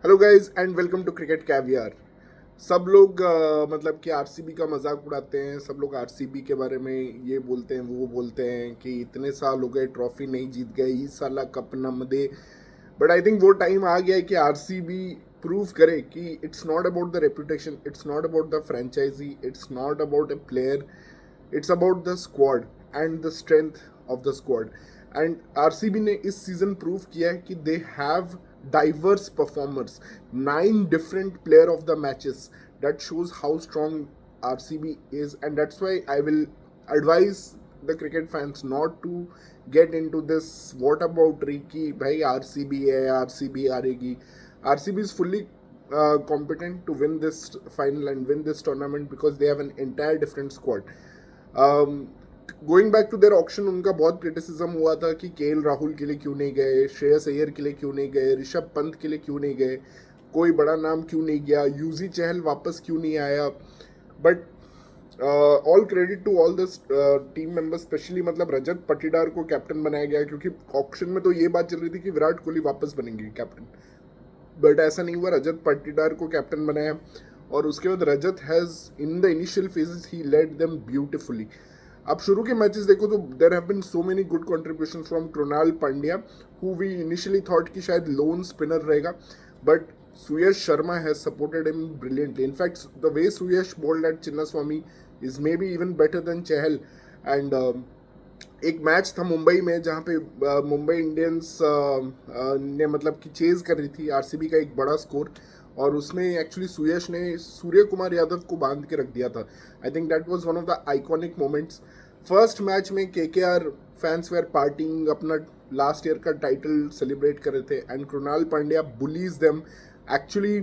Hello guys and welcome to Cricket Caviar. सब लोग मतलब कि आरसीबी का मजाक उड़ाते हैं। सब लोग आरसीबी के बारे में ये बोलते हैं वो बोलते हैं कि इतने साल हो गए ट्रॉफी नहीं जीत गए, इस साल कप न दे। बट आई थिंक वो टाइम आ गया है कि आरसीबी प्रूव करे कि it's not about the reputation, it's not about the franchise, it's not about a player, it's about the squad and the strength of the squad. And RCB ने इस season prove किया है कि they have diverse performers, 9 different player of the matches. That shows how strong RCB is, and that's why I will advise the cricket fans not to get into this what about Ricky bhai RCB hai, RCB हारेगी। RCB is fully competent to win this final and win this tournament because they have an entire different squad. Going back to their auction, उनका बहुत criticism हुआ था कि KL Rahul के लिए क्यों नहीं गए, श्रेयस अय्यर के लिए क्यों नहीं गए, ऋषभ पंत के लिए क्यों नहीं गए, कोई बड़ा नाम क्यों नहीं गया, यूजी चहल वापस क्यों नहीं आया। But all credit to all this team members, specially मतलब रजत पटीदार को कैप्टन बनाया गया, क्योंकि ऑक्शन में तो ये बात चल रही थी कि विराट कोहली वापस बनेंगे कैप्टन। बट ऐसा नहीं हुआ, रजत पटीदार को कैप्टन बनाया और उसके बाद Rajat has in the initial phases he led them beautifully. आप शुरू के मैचेस देखो तो there have been so many good contribution from Krunal Pandya, who we initially thought कि शायद लोन स्पिनर रहेगा, but Suyash Sharma has supported him brilliantly. In fact the way Suyash bowled at Chinnaswamy is maybe even better than Chahal. And एक match था मुंबई में जहाँ पे Mumbai Indians ने मतलब कि चेज कर रही थी आरसीबी का एक बड़ा स्कोर, और उसमें एक्चुअली सुयश ने सूर्य कुमार यादव को बांध के रख दिया था। I think that was one of the iconic moments. First match में केकेआर फैंस वेयर पार्टिंग, अपना लास्ट ईयर का टाइटल सेलिब्रेट कर रहे थे, and Krunal Pandya bullies them, actually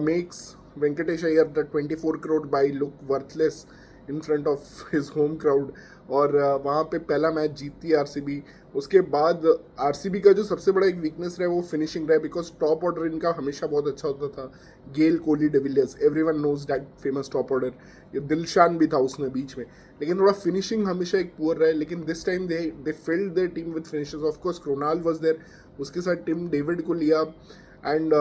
makes Venkatesh Iyer the 24 crore by look worthless in front of his home crowd. और वहाँ पे पहला मैच जीतती है आरसीबी। उसके बाद आरसीबी का जो सबसे बड़ा एक वीकनेस रहा है वो फिनिशिंग रहा है, बिकॉज टॉप ऑर्डर इनका हमेशा बहुत अच्छा होता था। Gayle, Kohli, de Villiers, everyone knows that famous top order. ये दिलशान भी था उसमें बीच में, लेकिन थोड़ा फिनिशिंग हमेशा एक पुअर रहा है। लेकिन this time they filled their team with finishers. Of course Krunal was there, उसके साथ टिम डेविड को लिया। एंड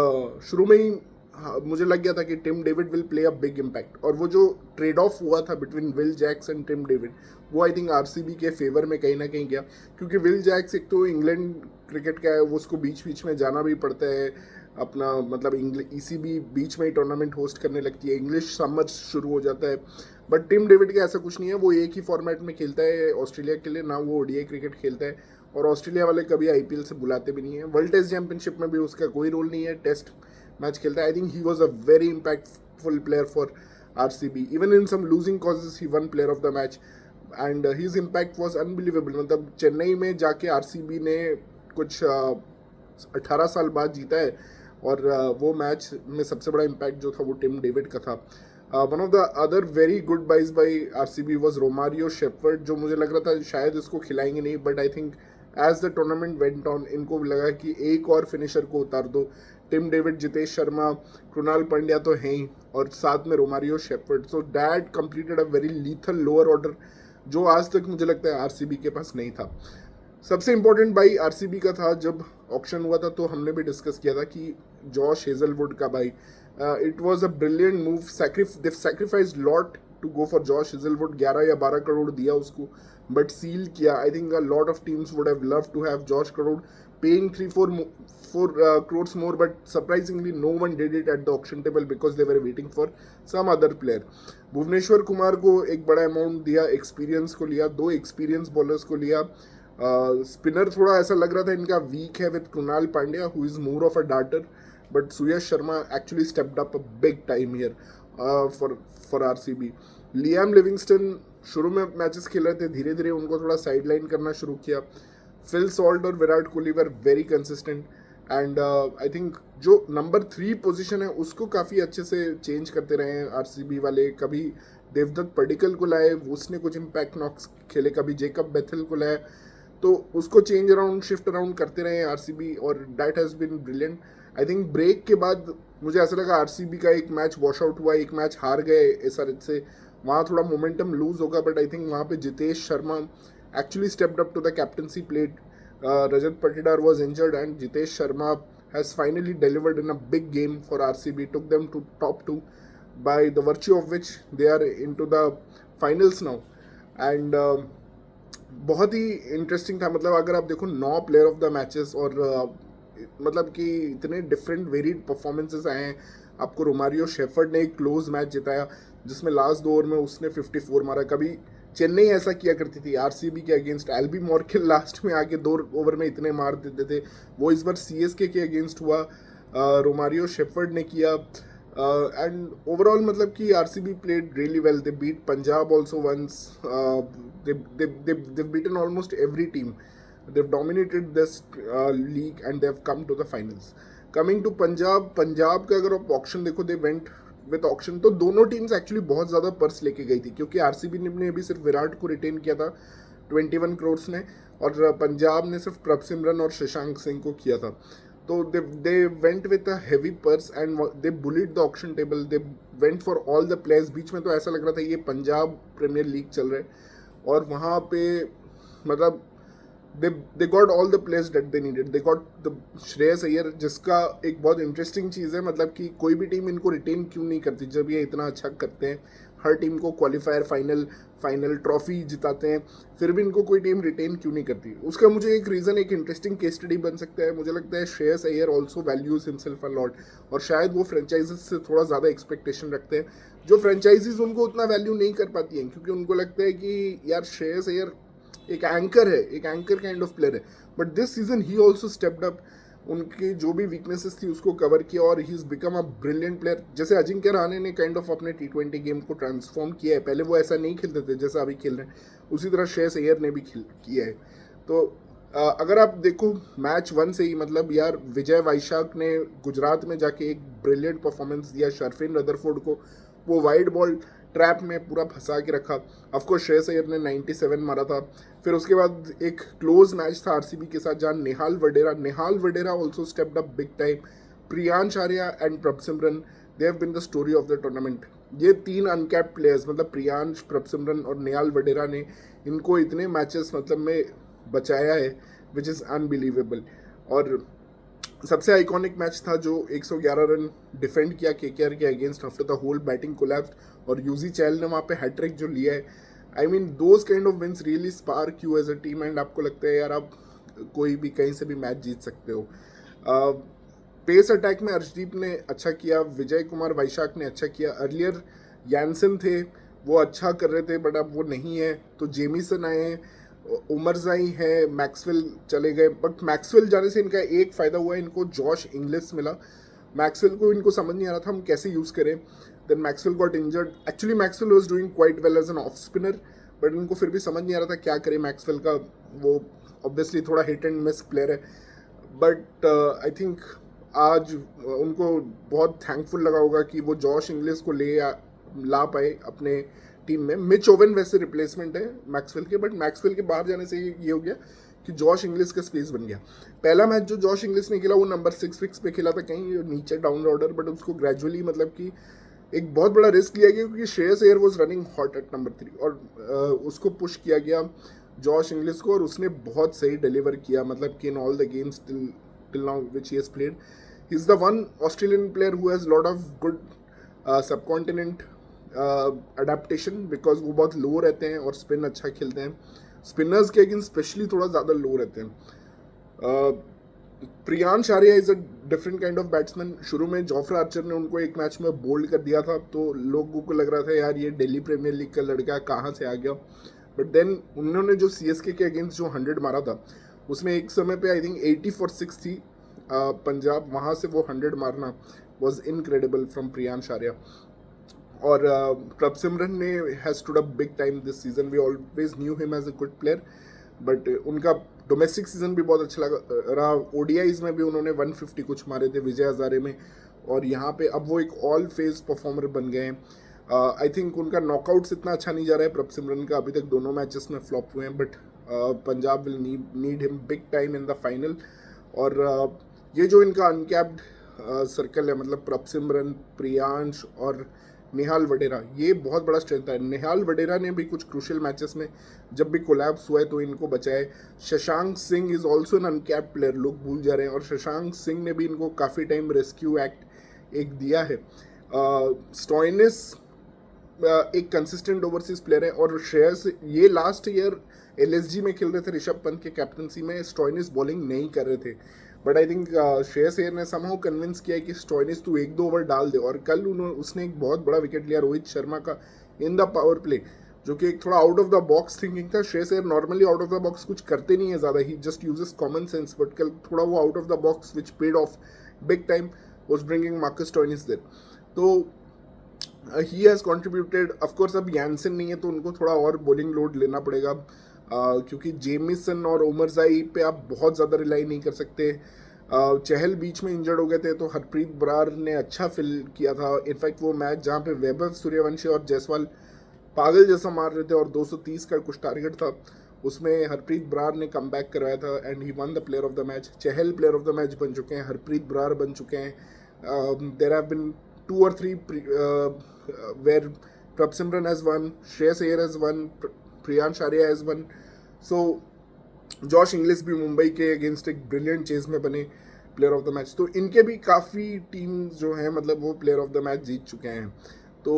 शुरू में ही हाँ, मुझे लग गया था कि Tim David will play a big impact, और वो जो ट्रेड ऑफ हुआ था between Will Jacks and Tim David, वो आई थिंक आरसीबी के फेवर में कहीं ना कहीं गया, क्योंकि विल जैक्स एक तो इंग्लैंड क्रिकेट का है, वो उसको बीच बीच में जाना भी पड़ता है अपना, मतलब ईसीबी बीच में ही टूर्नामेंट होस्ट करने लगती है, इंग्लिश समझ शुरू हो जाता है। बट टिम डेविड का ऐसा कुछ नहीं है, वो एक ही फॉर्मेट में खेलता है ऑस्ट्रेलिया के लिए, ना वो ओडीआई क्रिकेट खेलता है, और ऑस्ट्रेलिया वाले कभी आईपीएल से बुलाते भी नहीं है। वर्ल्ड टेस्ट चैंपियनशिप में भी उसका कोई रोल नहीं है, टेस्ट मैच खेलता है। I think he was a very impactful player for RCB. Even in some losing causes, he won player of the match, and his impact was unbelievable. मतलब चेन्नई में जाके आरसीबी ने कुछ 18 साल बाद जीता है, और वो मैच में सबसे बड़ा इम्पैक्ट जो था वो टिम डेविड का था। One of the other very good buys by RCB was Romario Shepherd, जो मुझे लग रहा था शायद इसको खिलाएंगे नहीं, but I think as the tournament went on इनको लगा कि एक और फिनिशर को उतार दो। टिम डेविड, जितेश शर्मा, कृणाल पांड्या तो हैं ही, और साथ में Romario Shepherd, so that completed a very lethal lower order जो आज तक मुझे लगता है आरसीबी के पास नहीं था। सबसे इंपॉर्टेंट भाई आरसीबी का था, जब ऑक्शन हुआ था तो हमने भी डिस्कस किया था कि जॉश हेजलवुड का भाई, it was a brilliant move. They sacrificed lot to go for Josh Hazlewood, 11 या 12 करोड़ दिया उसको, बट सील किया। I think a lot of teams would have love to have Josh crore paying 3-4 crores more, but surprisingly no one did it at the auction table because they were waiting for some other player. Bhuvneshwar Kumar को एक बड़ा amount दिया, experience को लिया, 2 experience bowlers को लिया। Spinner थोड़ा ऐसा लग रहा था इनका वीक है with Krunal Pandya, who is more of a darter, but Suyash Sharma actually stepped up a big time here for RCB. Liam Livingstone शुरू में मैचेस खेल रहे थे, धीरे धीरे उनको थोड़ा साइड लाइन करना शुरू किया। फिल सॉल्ट और Virat Kohli were very consistent, and I think जो नंबर 3 पोजीशन है उसको काफ़ी अच्छे से चेंज करते रहे हैं आरसीबी वाले। कभी देवदत्त पडिक्कल को लाए, उसने कुछ इम्पैक्ट नॉक्स खेले, कभी जेकब बेथल को लाए, तो उसको चेंज अराउंड, शिफ्ट अराउंड करते रहे आरसीबी, और that has been brilliant. I think break के बाद मुझे ऐसा लगा आरसीबी का एक मैच वॉश आउट हुआ, एक मैच हार गए एसआरएच से, वहाँ थोड़ा मोमेंटम लूज होगा, बट आई थिंक वहाँ पे Jitesh Sharma actually stepped up to the captaincy plate. Rajat Patidar was injured and Jitesh Sharma has finally delivered in a big game for RCB, took them to top two, by the virtue of which they are into the finals now. And बहुत ही interesting था. मतलब अगर आप देखो 9 player of the matches और मतलब कि इतने डिफरेंट वेरिड परफॉर्मेंसेस आए हैं. आपको रोमारियो शेफर्ड ने एक क्लोज मैच जिताया जिसमें लास्ट 2 ओवर में उसने 54 मारा. कभी चेन्नई ऐसा किया करती थी आरसीबी के अगेंस्ट. एल्बी मॉर्किल लास्ट में आके 2 ओवर में इतने मार देते थे. वो इस बार सीएसके के अगेंस्ट हुआ, रोमारियो शेफर्ड ने किया. एंड ओवरऑल मतलब कि RCB played really well. They beat Punjab also once. they've beaten almost every team. They've dominated this league and they've come to the finals. Coming to Punjab का अगर आप auction देखो, they went with auction, तो दोनों teams actually बहुत ज़्यादा purse लेके गई थी. क्योंकि आरसीबी ने अभी सिर्फ विराट को रिटेन किया था 21 करोड़ ने, और पंजाब ने सिर्फ प्रभसिमरन और शशांक सिंह को किया था. तो they went with a heavy purse and they bullied the auction table. They went for all the players. बीच में तो ऐसा लग रहा था ये पंजाब प्रीमियर लीग चल रहा है, और वहाँ पे मतलब they got all the players that they needed. They got the Shreyas Iyer, जिसका एक बहुत इंटरेस्टिंग चीज़ है मतलब कि कोई भी टीम इनको रिटेन क्यों नहीं करती जब ये इतना अच्छा करते हैं. हर टीम को क्वालिफायर, फाइनल ट्रॉफी जिताते हैं, फिर भी इनको कोई टीम रिटेन क्यों नहीं करती. उसका मुझे एक रीज़न, एक इंटरेस्टिंग केस स्टडी बन सकता है. मुझे लगता है Shreyas Iyer also values himself a lot, और शायद वो फ्रेंचाइजीज से थोड़ा ज़्यादा एक्सपेक्टेशन रखते हैं जो फ्रेंचाइजीज उनको उतना वैल्यू नहीं कर पाती हैं. क्योंकि उनको लगता है कि यार श्रेयस अय्यर एक एंकर है, एक एंकर काइंड ऑफ प्लेयर है. But this season he also stepped up. उनकी जो भी वीकनेसेस थी उसको कवर किया और he is become a brilliant player. जैसे अजिंक्य रहाणे ने काइंड ऑफ अपने T20 गेम को ट्रांसफॉर्म किया है. पहले वो ऐसा नहीं खेलते थे जैसा अभी खेल रहे हैं, उसी तरह श्रेयस अय्यर ने भी किया है. तो अगर आप देखो मैच 1 से ही मतलब यार विजय वैशाख ने गुजरात में जाके एक ब्रिलियंट परफॉर्मेंस दिया. शर्फिन रदरफोर्ड को वो वाइड बॉल ट्रैप में पूरा फंसा के रखा. ऑफकोर्स श्रेयस अय्यर ने 97 मारा था. फिर उसके बाद एक क्लोज मैच था आरसीबी के साथ जहाँ Nihal Wadhera also stepped up big time. Priyansh Arya and Prabhsimran, they have been the story of the tournament. ये 3 अनकैप्ड प्लेयर्स मतलब प्रियांश, प्रभसिमरन और निहाल वडेरा ने इनको इतने मैचेस मतलब में बचाया है विच इज़ अनबिलीवेबल. और सबसे आइकॉनिक मैच था जो 111 रन डिफेंड किया केकेआर के against after the whole batting collapse, और यूजी चहल ने वहाँ पे हैट्रिक जो लिया है. I mean those kind of wins really spark you as a team, and आपको लगता है यार आप कोई भी कहीं से भी मैच जीत सकते हो. पेस अटैक में अर्शदीप ने अच्छा किया, विजय कुमार वैशाख ने अच्छा किया. अर्लियर यानसन थे, वो अच्छा कर रहे थे बट अब वो नहीं है. तो जेमीसन आए हैं, उमरजाई है, मैक्सवेल चले गए. बट मैक्सवेल जाने से इनका एक फ़ायदा हुआ है, इनको जॉश इंग्लिस मिला. मैक्सवेल को इनको समझ नहीं आ रहा था हम कैसे यूज़ करें. Then Maxwell got injured. Actually Maxwell was doing quite well as an off spinner, but इनको फिर भी समझ नहीं आ रहा था क्या करें मैक्सवेल का. वो ऑब्वियसली थोड़ा हिट एंड मिस प्लेयर है, बट आई थिंक आज उनको बहुत थैंकफुल लगा होगा कि वो जॉश इंग्लिस को ला पाए अपने टीम में. मिच ओवन वैसे रिप्लेसमेंट है मैक्सवेल के, बट मैक्सवेल के बाहर जाने से ये हो गया कि जॉश इंग्लिस का स्पेस बन गया. पहला मैच जो जॉश इंग्लिस ने खेला वो नंबर 6 फिक्स पे खेला था, कहीं नीचे डाउन ऑर्डर, बट उसको ग्रेजुअली मतलब कि एक बहुत बड़ा रिस्क लिया गया क्योंकि Shreyas Iyer was running hot at number 3, और उसको पुश किया गया जॉश इंग्लिस को, और उसने बहुत सही डिलीवर किया. मतलब कि in all the games till now which he has played, he is the one Australian player who has lot of good subcontinent adaptation, because वो बहुत लो रहते हैं और स्पिन अच्छा खेलते हैं. स्पिनर्स के अगेंस्ट स्पेशली थोड़ा ज़्यादा लो रहते हैं. Priyansh Arya is a different kind of batsman. शुरू में जॉफ्रा आर्चर ने उनको एक मैच में बोल्ड कर दिया था, तो लोगों को लग रहा था यार ये दिल्ली प्रीमियर लीग का लड़का कहाँ से आ गया. बट देन उन्होंने जो सीएसके के अगेंस्ट जो 100 मारा था उसमें एक समय पे आई थिंक 80 for 6 थी पंजाब. वहाँ से वो 100 मारना was incredible from Priyansh Arya. और प्रभसिमरन ने has stood up big time this season. We always knew him as a good player, but उनका डोमेस्टिक सीजन भी बहुत अच्छा रहा. ओडीआईज में भी उन्होंने 150 कुछ मारे थे विजय हजारे में, और यहाँ पे अब वो एक ऑल फेज परफॉर्मर बन गए हैं. आई थिंक उनका नॉकआउट्स इतना अच्छा नहीं जा रहा है प्रभसिमरन का, अभी तक दोनों मैचेस में फ्लॉप हुए हैं, but Punjab will need him big time in the final. और ये जो इनका अनकैप्ड सर्कल है मतलब प्रभसिमरन, प्रियांश और निहाल वडेरा, ये बहुत बड़ा स्ट्रेंथ है। निहाल वडेरा ने भी कुछ क्रूशियल मैचेस में जब भी कोलैप्स हुआ है तो इनको बचाए। Shashank Singh is also an uncapped player, लोग भूल जा रहे हैं, और शशांक सिंह ने भी इनको काफ़ी टाइम रेस्क्यू एक्ट एक दिया है। स्टॉइनिस एक कंसिस्टेंट ओवरसीज प्लेयर है, और श्रेयस ये लास्ट ईयर एलएसजी में खेल रहे थे ऋषभ पंत के कैप्टनसी में, स्टॉइनिस बॉलिंग नहीं कर रहे थे, but I think Shreyas Iyer ने समहाउ कन्विंस किया कि स्टॉइनिस तू 1-2 ओवर डाल दे, और कल उसने एक बहुत बड़ा विकेट लिया रोहित शर्मा का इन द पावर प्ले, जो कि एक थोड़ा out of the box thinking था। Shreyas Iyer normally out of the box कुछ करते नहीं है ज़्यादा, he just uses common sense, but कल थोड़ा वो out of the box which paid off big time was bringing Marcus Stoinis there. तो ही हैज़ कॉन्ट्रीब्यूटेड। ऑफकोर्स अब यानसन नहीं है तो उनको थोड़ा और बॉलिंग लोड लेना पड़ेगा, क्योंकि जेमिसन और ओमरजाई पे आप बहुत ज़्यादा रिलाई नहीं कर सकते। चहल बीच में इंजर्ड हो गए थे तो हरप्रीत बरार ने अच्छा फिल किया था। इनफैक्ट वो मैच जहाँ पे वैभव सूर्यवंशी और जायसवाल पागल जैसा मार रहे थे और 230 का कुछ टारगेट था, उसमें हरप्रीत बरार ने कम बैक करवाया था and he won the player of the match. Chahal player of the match बन चुके हैं, हरप्रीत बरार बन चुके हैं। There have been 2 or 3 where Prabhsimran has won, Shreyas Iyer has won, Priyansh Arya has won. So Josh Inglis भी मुंबई के against एक brilliant chase में बने प्लेयर ऑफ द मैच। तो इनके भी काफ़ी टीम जो हैं मतलब वो प्लेयर ऑफ द मैच जीत चुके हैं। तो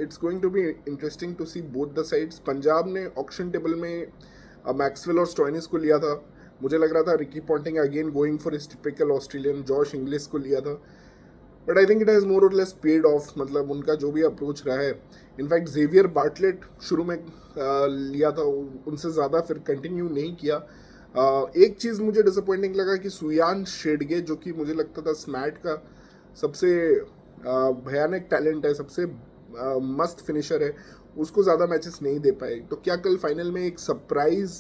it's going to be interesting to see both the sides. Punjab ने ऑक्शन टेबल में मैक्सवेल और स्टॉइनिस को लिया था, मुझे लग रहा था Ricky Ponting again going for his typical Australian, Josh Inglis को लिया था, but I think it has more और लेस पेड ऑफ, मतलब उनका जो भी अप्रोच रहा है। इनफैक्ट जेवियर बार्टलेट शुरू में लिया था, उनसे ज़्यादा फिर कंटिन्यू नहीं किया। एक चीज़ मुझे डिसअपॉइंटिंग लगा कि सुयान शेडगे, जो कि मुझे लगता था स्मैट का सबसे भयानक टैलेंट है, सबसे मस्त फिनिशर है, उसको ज़्यादा मैचेस नहीं दे पाए। तो क्या कल फाइनल में एक सरप्राइज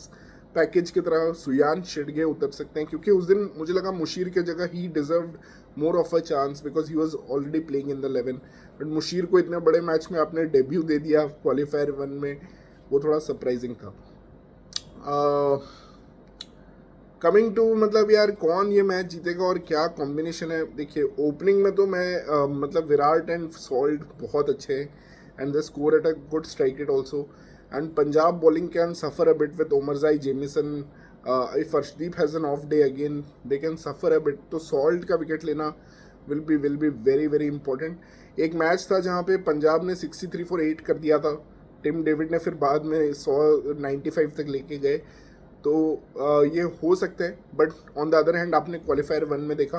पैकेज की तरह सुयान शेडगे उतर सकते हैं? क्योंकि उस दिन मुझे लगा मुशीर की जगह he deserved more of a chance because he was already playing in the 11, but Musheer को इतने बड़े मैच में आपने डेब्यू दे दिया क्वालिफायर 1 में, वो थोड़ा सरप्राइजिंग था। कमिंग टू मतलब यार कौन ये मैच जीतेगा और क्या कॉम्बिनेशन है। देखिए ओपनिंग में तो मैं मतलब विराट एंड सॉल्ट बहुत अच्छे हैं and they score at a good strike rate also, and Punjab bowling can suffer a bit with Omarzai, Jameson, if Arshdeep has an off day again they can suffer a bit, तो salt का wicket लेना will be very very important। एक match था जहाँ पे पंजाब ने 63 for 8 कर दिया था, टिम डेविड ने फिर बाद में 195 तक लेके गए, तो ये हो सकता है। But on the other hand आपने क्वालिफायर 1 में देखा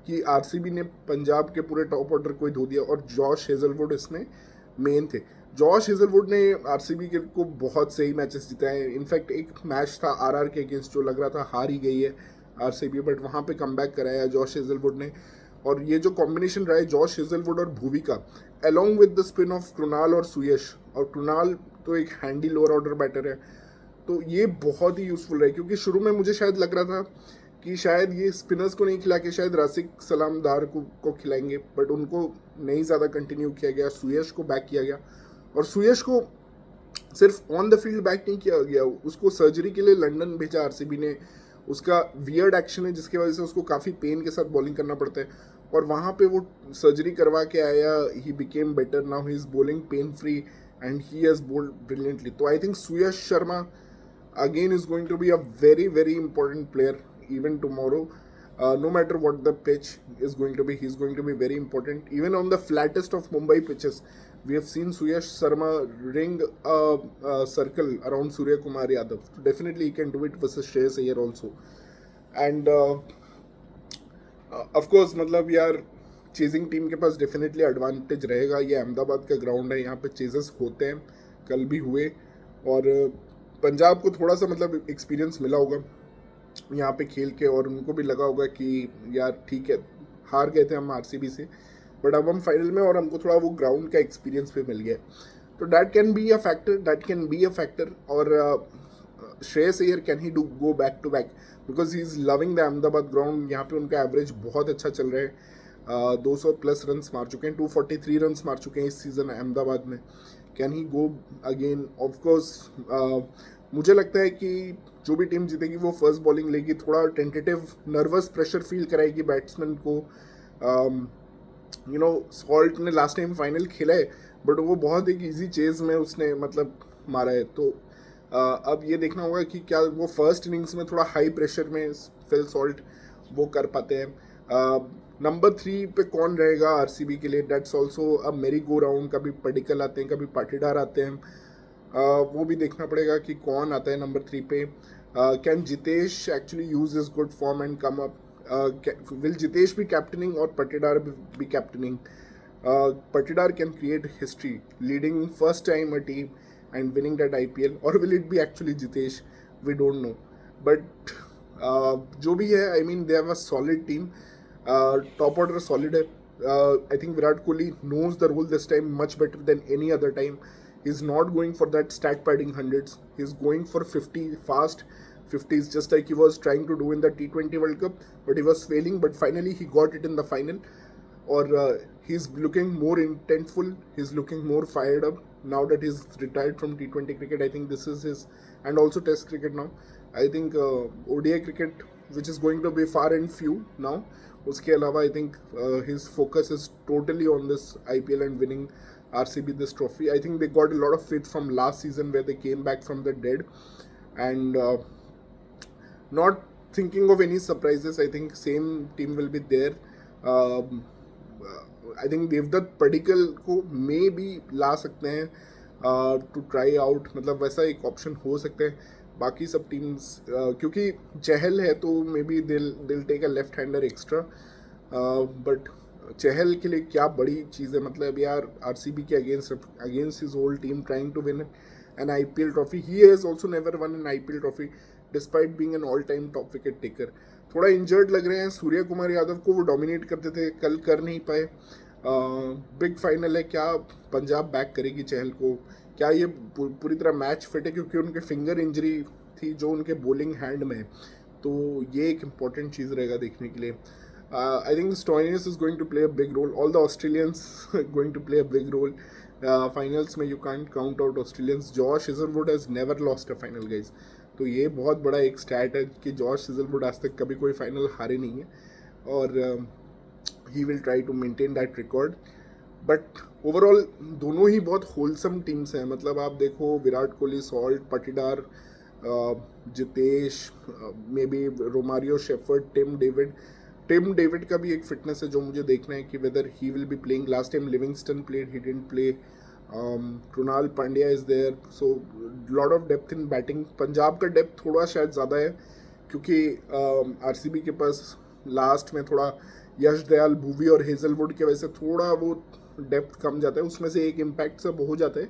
कि आरसीबी ने पंजाब के पूरे टॉप ऑर्डर को ही धो दिया और जॉश हेजलवुड इसमें मेन थे। जॉश हेजलवुड ने आरसीबी के को बहुत सही मैचेस जिताए। इनफैक्ट एक मैच था आरआर के अगेंस्ट जो लग रहा था हार ही गई है आरसीबी, बट वहाँ पे कमबैक कराया जॉश हेजलवुड ने। और ये जो कॉम्बिनेशन रहा है जॉश हेजलवुड और भुविका along with the spin of Krunal और सुयश, और कृणाल तो एक हैंडी लोअर ऑर्डर बैटर है, तो ये बहुत ही यूज़फुल रहा, क्योंकि शुरू में मुझे शायद लग रहा था कि शायद ये स्पिनर्स को नहीं खिला के शायद रासिक सलामदार को खिलाएंगे, बट उनको नहीं ज़्यादा कंटिन्यू किया गया, सुयश को बैक किया गया। और सुयश को सिर्फ ऑन द फील्ड बैक नहीं किया गया, उसको सर्जरी के लिए लंदन भेजा आरसीबी ने। उसका वियर्ड एक्शन है जिसकी वजह से उसको काफ़ी पेन के साथ बॉलिंग करना पड़ता है, और वहाँ पे वो सर्जरी करवा के आया, he became better, now he is bowling pain free and he has bowled brilliantly. तो I think Suyash Sharma again is going to be a very very important player even tomorrow, no matter what the pitch is going to be, he's going to be very important. Even on the flattest of Mumbai pitches we have seen Suyash Sharma ring a circle around Surya Kumar Yadav, so definitely he can do it versus Shreyas Iyer also. And of course मतलब यार chasing team के पास definitely advantage रहेगा, ये अहमदाबाद का ground है, यहाँ पे ceases होते हैं, कल भी हुए, और पंजाब को थोड़ा सा मतलब एक्सपीरियंस मिला होगा यहाँ पे खेल के, और उनको भी लगा होगा कि यार ठीक है हार गए थे हम आरसीबी से, बट अब हम फाइनल में और हमको थोड़ा वो ग्राउंड का एक्सपीरियंस भी मिल गया, तो that can be a factor. और Shreyas Iyer can he do go back to back because he is loving the Ahmedabad ground. यहाँ पे उनका एवरेज बहुत अच्छा चल रहा है, 200+ रन्स मार चुके हैं, 243 रन्स मार चुके हैं इस सीज़न अहमदाबाद में। Can he go again? Of course मुझे लगता है कि जो भी टीम जीतेगी वो फर्स्ट बॉलिंग लेगी, थोड़ा टेंटेटिव नर्वस प्रेशर फील कराएगी बैट्समैन को, सॉल्ट ने लास्ट टाइम फाइनल खेला है, बट वो बहुत एक इजी चेज में उसने मतलब मारा है। तो अब ये देखना होगा कि क्या वो फर्स्ट इनिंग्स में थोड़ा हाई प्रेशर में फिल सॉल्ट वो कर पाते हैं। नंबर 3 पे कौन रहेगा आरसीबी के लिए, दैट्स ऑल्सो अब मेरी गो राउंड, कभी पडिक्कल आते हैं, कभी पाटीदार आते हैं। वो भी देखना पड़ेगा कि कौन आता है नंबर 3 पे। Can Jitesh actually use is good form and come up, will Jitesh be captaining or Patidar be captaining? Patidar can create history, leading first time a team and winning that IPL, or will it be actually Jitesh? We don't know. But जो भी है, I mean they have a solid team. Top order solid है. I think Virat Kohli knows the role this time much better than any other time. He's not going for that stat padding hundreds. He's going for 50 fast 50s, just like he was trying to do in the T20 World Cup, but he was failing. But finally, he got it in the final. Or he's looking more intentful. He's looking more fired up now that he's retired from T20 cricket. I think this is his, and also Test cricket now. I think ODI cricket, which is going to be far and few now. उसके अलावा I think his focus is totally on this IPL and winning RCB this trophy. I think they got a lot of faith from last season where they came back from the dead, and not thinking of any surprises. I think same team will be there. um, I think Devdutt Padikkal को may be ला सकते हैं to try out, मतलब वैसा एक option हो सकता है। बाकी सब टीम्स क्योंकि चहल है तो maybe they'll take a left hander extra, but Chahal के लिए क्या बड़ी चीज़ है, मतलब यार आरसीबी के against his whole team trying to win an IPL trophy. He has also never won an IPL trophy despite being an all-time top wicket taker. थोड़ा injured लग रहे हैं। सूर्य कुमार यादव को वो डोमिनेट करते थे, कल कर नहीं पाए। बिग फाइनल है, क्या पंजाब बैक करेगी चहल को, क्या ये पूरी तरह मैच फिट है, क्योंकि उनके फिंगर इंजरी थी जो उनके बॉलिंग हैंड में है, तो ये एक इम्पॉर्टेंट चीज़ रहेगा देखने के लिए। I think Stoinis is going to play a big role. All the Australians are going to play a big role. Finals में you can't count out Australians. Josh Hazlewood has never lost a final, guys. तो ये बहुत बड़ा एक stat है कि Josh Hazlewood आज तक कभी कोई फाइनल हारे नहीं है, और he will try to maintain that record. But overall दोनों ही बहुत होलसम टीम्स हैं। मतलब आप देखो Virat Kohli, Salt, Patidar, Jitesh, maybe Romario, Shepherd, Tim David का भी एक फिटनेस है जो मुझे देखना है कि whether he will be playing. Last time Livingstone played, he didn't play. Krunal Pandya is there, so lot of depth in batting. Punjab का डेप्थ थोड़ा शायद ज़्यादा है क्योंकि आरसीबी के पास लास्ट में थोड़ा यश दयाल, भुवी और हेजलवुड की वजह से थोड़ा वो डेप्थ कम जाता है, उसमें से एक इम्पैक्ट सब हो जाता है,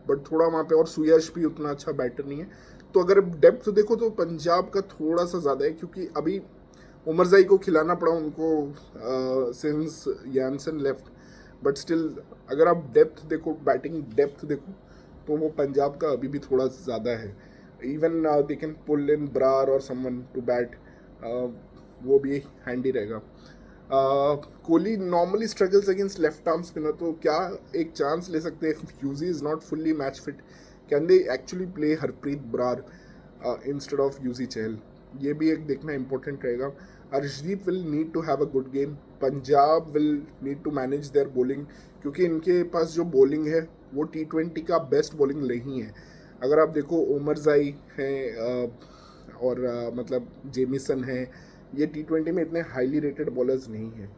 बट थोड़ा वहाँ पे, और सुयश भी उतना अच्छा बैटर नहीं है। तो अगर डेप्थ देखो तो पंजाब का थोड़ा सा ज़्यादा है, क्योंकि अभी उमरजाई को खिलाना पड़ा उनको since Janssen left, but still अगर आप डेप्थ देखो, बैटिंग डेप्थ देखो, तो वो पंजाब का अभी भी थोड़ा ज़्यादा है। Even they can pull in Brar और समवन टू बैट, वो भी हैंडी रहेगा। Kohli normally struggles against left arm spinner, तो क्या एक चांस ले सकते हैं? Yuzi is not fully match fit, can they actually play Harpreet Brar instead of Yuzi Chahal? ये भी एक देखना इंपॉर्टेंट रहेगा। Arshdeep will need to have a good game. Punjab will need to manage their bowling, क्योंकि इनके पास जो बॉलिंग है वो T20 का बेस्ट बॉलिंग नहीं है। अगर आप देखो उमरजाई है और मतलब जेमिसन है, ये T20 में इतने हाईली रेटेड बॉलर्स नहीं हैं।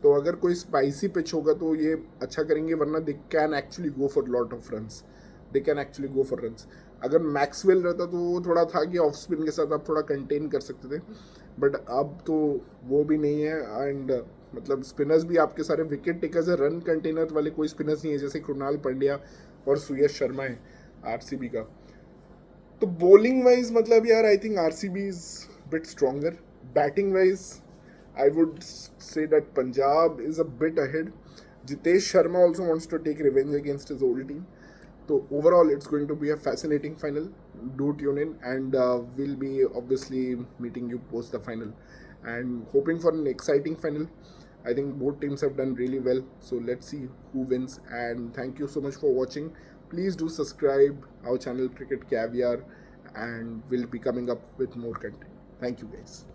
तो अगर कोई स्पाइसी पिच होगा तो ये अच्छा करेंगे, वरना they can actually go for lot of runs, they can actually go for runs. अगर मैक्सवेल रहता तो वो थोड़ा था कि ऑफ स्पिन के साथ आप थोड़ा कंटेन कर सकते थे, बट अब तो वो भी नहीं है। एंड मतलब स्पिनर्स भी आपके सारे विकेट टेकर्स है, रन कंटेनर वाले कोई स्पिनर्स नहीं है, जैसे कृणाल पांड्या और सुयश शर्मा है आरसीबी का। तो बॉलिंग वाइज मतलब यार आई think RCB is bit stronger. Batting wise I would say that Punjab is a bit ahead. Jitesh Sharma also wants to take revenge against his old team. So overall, it's going to be a fascinating final. Do tune in, and we'll be obviously meeting you post the final and hoping for an exciting final. I think both teams have done really well. So let's see who wins. And thank you so much for watching. Please do subscribe our channel Cricket Caviar, and we'll be coming up with more content. Thank you guys.